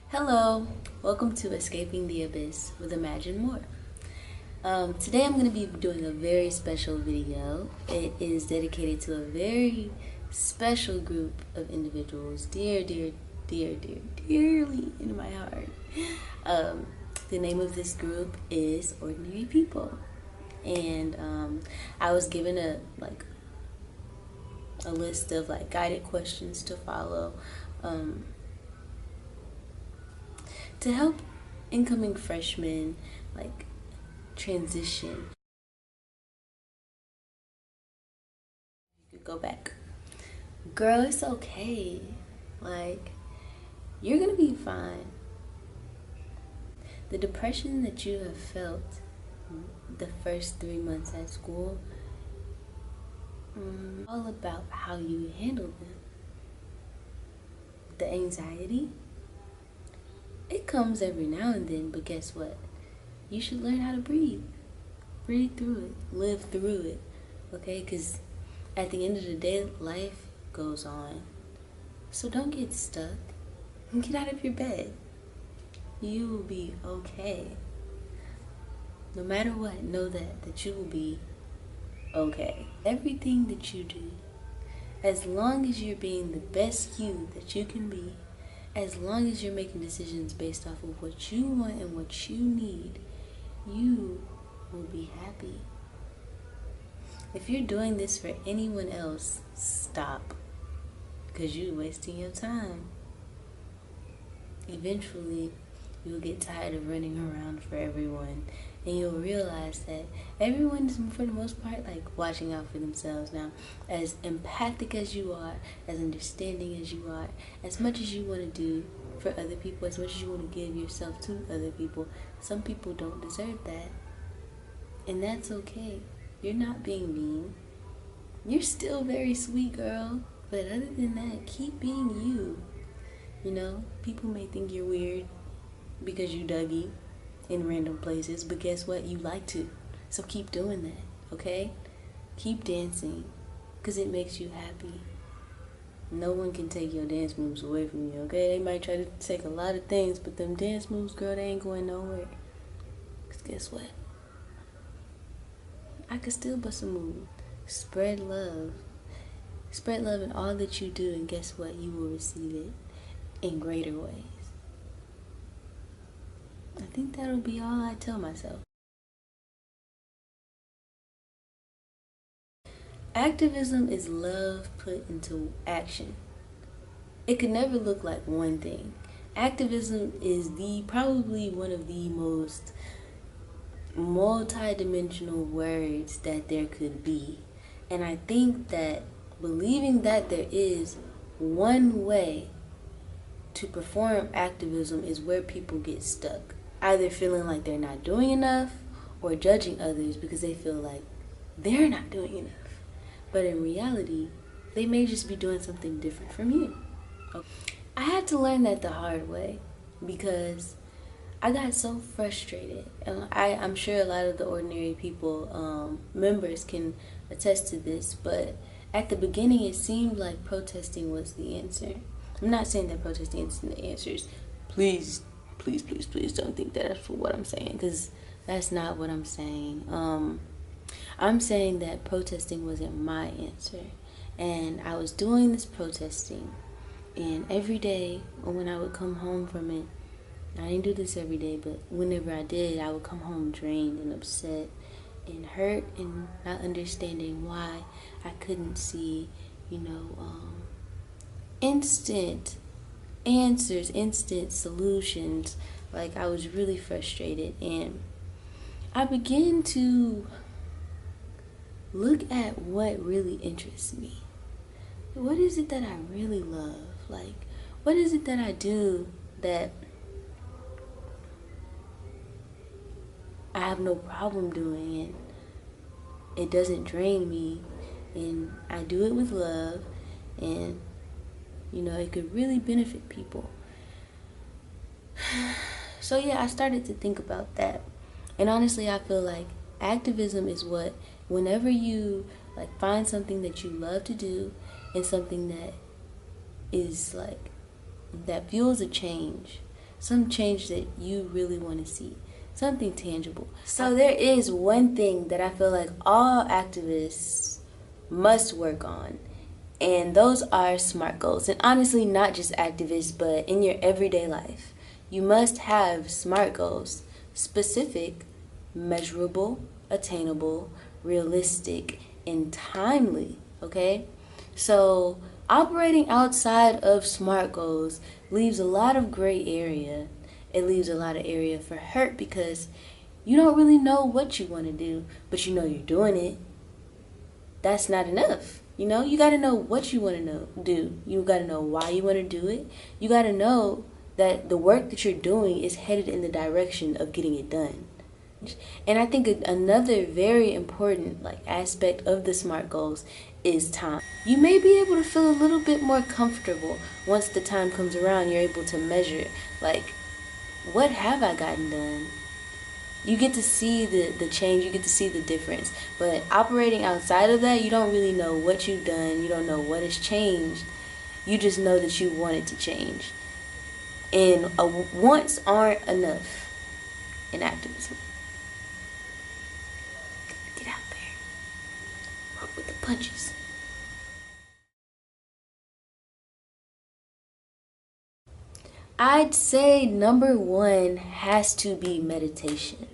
Hello, welcome to Escaping the Abyss with Imagine More. Today I'm going to be doing a very special video. It is dedicated to a very special group of individuals, dearly in my heart. The name of this group is Ordinary People, and I was given a list of guided questions to follow. To help incoming freshmen transition. You could go back. Girl, it's okay. You're gonna be fine. The depression that you have felt the first 3 months at school, all about how you handle them. The anxiety, it comes every now and then, but guess what? You should learn how to breathe. Breathe through it. Live through it. Okay? Because at the end of the day, life goes on. So don't get stuck. Get out of your bed. You will be okay. No matter what, know that you will be okay. Everything that you do, as long as you're being the best you that you can be, as long as you're making decisions based off of what you want and what you need, you will be happy. If you're doing this for anyone else, stop. Because you're wasting your time. Eventually, you'll get tired of running around for everyone. And you'll realize that everyone is, for the most part, watching out for themselves. Now, as empathic as you are, as understanding as you are, as much as you want to do for other people, as much as you want to give yourself to other people, some people don't deserve that. And that's okay. You're not being mean. You're still very sweet, girl. But other than that, keep being you. You know, people may think you're weird because you Dougie in random places, but guess what? You like to. So keep doing that, okay? Keep dancing, because it makes you happy. No one can take your dance moves away from you, okay? They might try to take a lot of things, but them dance moves, girl, they ain't going nowhere. Because guess what? I could still bust a move. Spread love. Spread love in all that you do, and guess what? You will receive it in greater ways. I think that'll be all I tell myself. Activism is love put into action. It could never look like one thing. Activism is probably one of the most multi-dimensional words that there could be. And I think that believing that there is one way to perform activism is where people get stuck. Either feeling like they're not doing enough or judging others because they feel like they're not doing enough. But in reality, they may just be doing something different from you. I had to learn that the hard way because I got so frustrated. And I'm sure a lot of the Ordinary People members can attest to this, but at the beginning it seemed like protesting was the answer. I'm not saying that protesting is the answers. Please don't think that's for what I'm saying, because that's not what I'm saying. I'm saying that protesting wasn't my answer. And I was doing this protesting, and every day when I would come home from it, I didn't do this every day, but whenever I did, I would come home drained and upset and hurt and not understanding why I couldn't see, instant answers, instant solutions. I was really frustrated, and I began to look at what really interests me. What is it that I really love? What is it that I do that I have no problem doing, and it doesn't drain me, and I do it with love, and it could really benefit people. So yeah, I started to think about that. And honestly, I feel like activism is whenever you find something that you love to do and something that is that fuels a change, some change that you really want to see, something tangible. So there is one thing that I feel like all activists must work on, and those are SMART goals. And honestly, not just activists, but in your everyday life. You must have SMART goals: specific, measurable, attainable, realistic, and timely. Okay? So operating outside of SMART goals leaves a lot of gray area. It leaves a lot of area for hurt because you don't really know what you want to do, but you know you're doing it. That's not enough. You got to know what you want to do. You got to know why you want to do it. You got to know that the work that you're doing is headed in the direction of getting it done. And I think another very important aspect of the SMART goals is time. You may be able to feel a little bit more comfortable once the time comes around. You're able to measure, what have I gotten done? You get to see the change, you get to see the difference. But operating outside of that, you don't really know what you've done, you don't know what has changed. You just know that you want it to change. And wants aren't enough in activism. Get out there. Work with the punches. I'd say number one has to be meditation.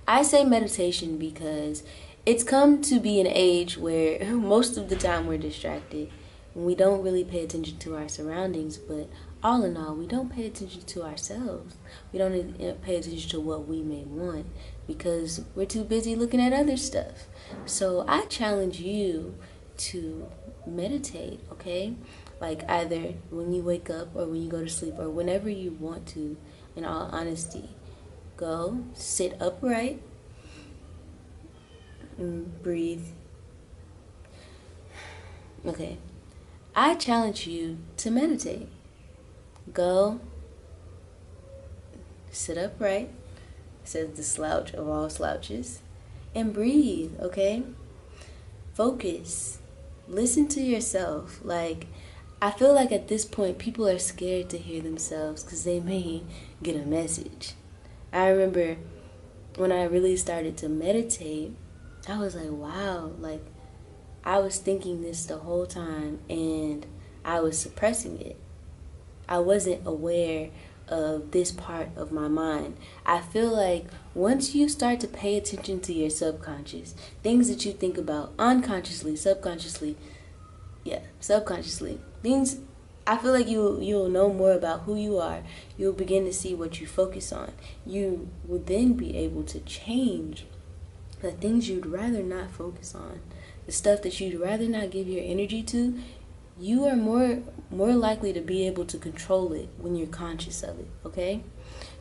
I say meditation because it's come to be an age where most of the time we're distracted and we don't really pay attention to our surroundings, but all in all, we don't pay attention to ourselves. We don't pay attention to what we may want because we're too busy looking at other stuff. So I challenge you to meditate, okay? Either when you wake up or when you go to sleep or whenever you want to, in all honesty. Go sit upright and breathe. Okay. I challenge you to meditate. Go sit upright, says the slouch of all slouches, and breathe, okay? Focus. Listen to yourself. I feel like at this point people are scared to hear themselves because they may get a message. I remember when I really started to meditate, I was like, wow, I was thinking this the whole time and I was suppressing it. I wasn't aware of this part of my mind. I feel like once you start to pay attention to your subconscious, things that you think about unconsciously, subconsciously, things, I feel like you'll know more about who you are. You'll begin to see what you focus on. You will then be able to change the things you'd rather not focus on, the stuff that you'd rather not give your energy to. You are more likely to be able to control it when you're conscious of it, okay?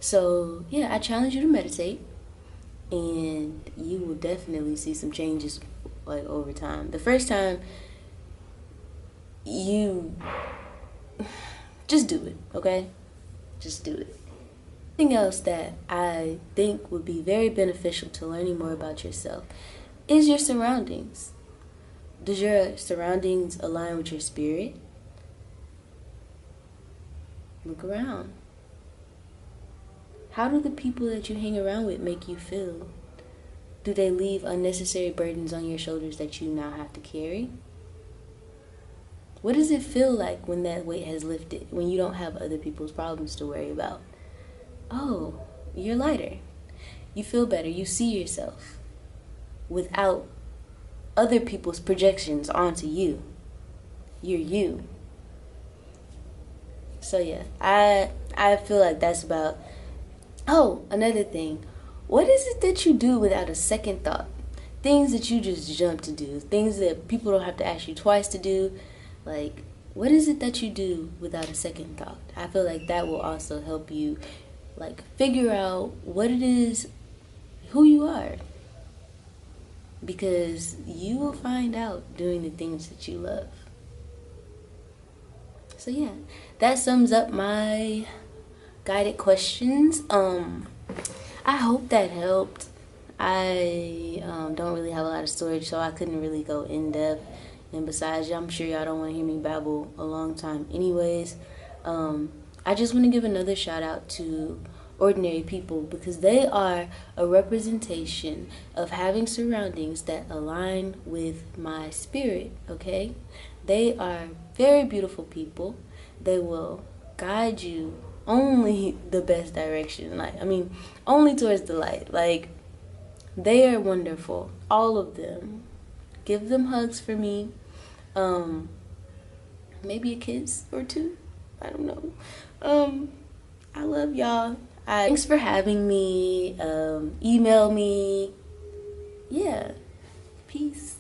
So, yeah, I challenge you to meditate, and you will definitely see some changes, over time. The first time, you just do it, okay? Just do it. Something else that I think would be very beneficial to learning more about yourself is your surroundings. Does your surroundings align with your spirit? Look around. How do the people that you hang around with make you feel? Do they leave unnecessary burdens on your shoulders that you now have to carry? What does it feel like when that weight has lifted, when you don't have other people's problems to worry about? Oh, you're lighter. You feel better. You see yourself without other people's projections onto you. You're you. So yeah, I feel like that's about. Oh, another thing. What is it that you do without a second thought? Things that you just jump to do. Things that people don't have to ask you twice to do. What is it that you do without a second thought? I feel like that will also help you figure out what it is, who you are. Because you will find out doing the things that you love. So yeah, that sums up my guided questions. I hope that helped. I don't really have a lot of storage, so I couldn't really go in depth. And besides, I'm sure y'all don't want to hear me babble a long time anyways. I just want to give another shout out to ordinary people, because they are a representation of having surroundings that align with my spirit, okay? They are very beautiful people. They will guide you only the best direction. Only towards the light. Like, they are wonderful. All of them. Give them hugs for me. Maybe a kiss or two. I don't know. I love y'all. Thanks for having me. Email me. Yeah. Peace.